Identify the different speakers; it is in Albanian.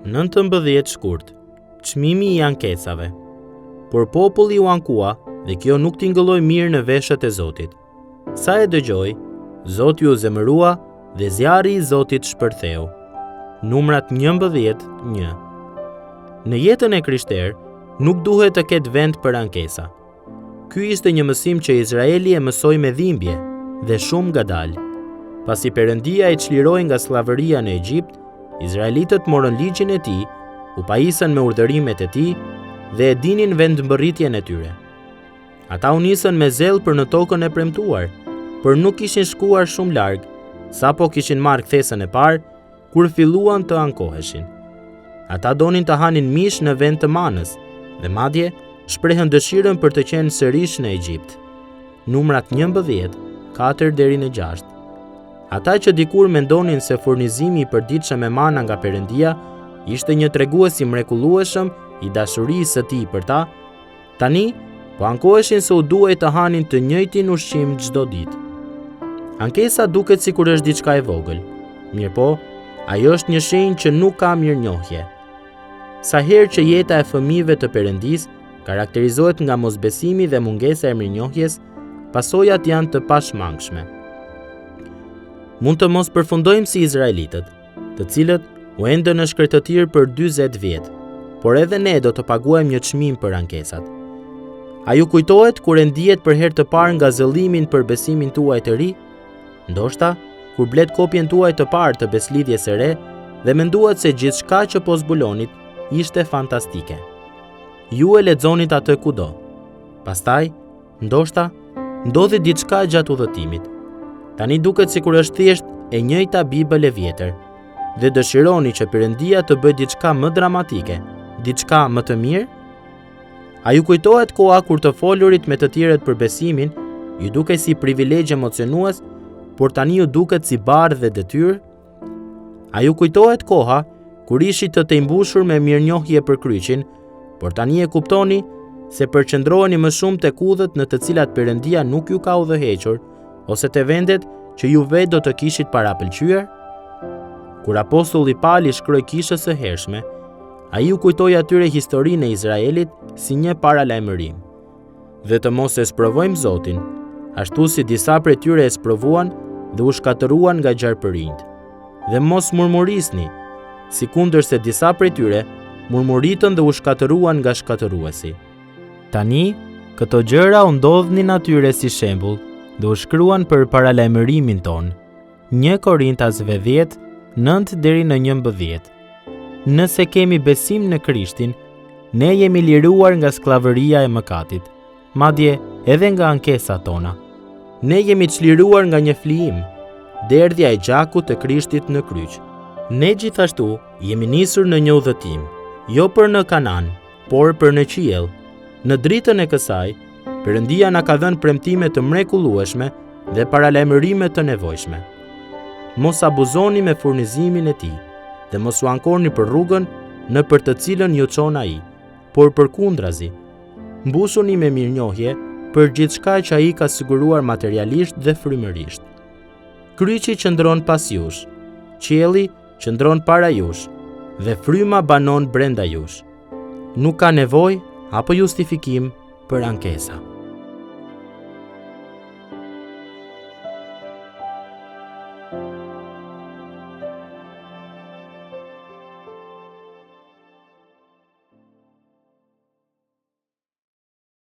Speaker 1: 19 shkurt, çmimi i ankesave. Por populli u ankua dhe kjo nuk tingëlloi mirë në veshët e Zotit. Sa e dëgjoi, Zoti u zemërua dhe zjarri i Zotit shpërtheu. Numrat 11:1. Në jetën e krishterë nuk duhet të ketë vend për ankesa. Ky ishte një mësim që Izraeli e mësoi me dhimbje dhe shumë ngadalë. Pasi Perëndia e çliroi nga slllavëria në Egjipt, izraelitët morën ligjin e tij, u pajisën me urdhërimet e tij dhe e dinin vendmbërritjen e tyre. Ata u nisën me zell për në tokën e premtuar, por nuk kishin shkuar shumë larg, sapo kishin marrë kthesën e parë, kur filluan të ankoheshin. Ata donin të hanin mish në vend të manës, dhe madje shprehën dëshirën për të qenë sërish në Egjipt. Numrat 11, 4-6. Ata që dikur mendonin se furnizimi i përditshëm me mana nga Perëndia ishte një tregues i mrekullueshëm i dashurisë së tij për ta, tani po ankoheshin se u duhej të hanin të njëjtin ushqim çdo ditë. Ankesa duket sikur është diçka e vogël, mirëpo ajo është një shenjë që nuk ka mirënjohje. Sa herë që jeta e fëmijëve të Perëndisë karakterizohet nga mosbesimi dhe mungesa e mirënjohjes, pasojat janë të pashmangshme. Mund të mos përfundojmë si izraelitët, të cilët u endën në shkretëtir për 40 vjet, por edhe ne do të paguajmë një çmim për ankesat. A ju kujtohet kur e ndihet për herë të parë nga zëllimin për besimin tuaj të ri? Ndoshta, kur blet kopjen tuaj të parë të beslidhjes së re dhe menduat se gjithçka që po zbulonit ishte fantastike. Ju e lexonit atë kudo. Pastaj, ndoshta, ndodhi diçka gjatë udhëtimit. Tani duket sikur është thjesht e njëjta Bibël e vjetër dhe dëshironi që Perëndia të bëjë diçka më dramatike, diçka më të mirë? A ju kujtohet koha kur të folurit me të tjerët për besimin ju duket si privilegj emocionues, por tani ju duket si barë dhe detyrë? A ju kujtohet koha kur ishit të mbushur me mirënjohje për kryqin, por tani e kuptoni se përqendroheni më shumë tek udhët në të cilat Perëndia nuk ju ka udhëhequr, ose te vendet që ju vetë do të kishit parapëlqyer? Kur apostulli Pali shkroi kishës së hershme, ai u kujtoi atyre historinë e Izraelit si një paralajmërim. Dhe të mos e sprovojmë Zotin, ashtu si disa prej tyre e sprovuan dhe u shkatëruan nga gjarpërinjt. Dhe mos murmurisni, sikundërse disa prej tyre murmuritën dhe u shkatëruan nga shkatëruesi. Tani, këto gjëra u ndodhnin atyre si shembull dhe u shkruan për paralajmërimin ton. 1 Korintasve 10, 9-11. Nëse kemi besim në Krishtin, ne jemi liruar nga skllavëria e mëkatit, madje edhe nga ankesat tona. Ne jemi çliruar nga një flijim, derdhja e gjakut të Krishtit në kryq. Ne gjithashtu jemi nisur në një udhëtim, jo për në Kanan, por për në qiell. Në dritën e kësaj, Perëndia na ka dhënë premtime të mrekullueshme dhe paralajmërime të nevojshme. Mos abuzoni me furnizimin e tij dhe mos u ankorni për rrugën në për të cilën ju çon ai, por përkundrazi, mbusuni me mirënjohje për gjithçka që ai ka siguruar materialisht dhe frymërisht. Kryqi qëndron pas jush, qielli qëndron para jush dhe fryma banon brenda jush. Nuk ka nevojë apo justifikim për ankesa.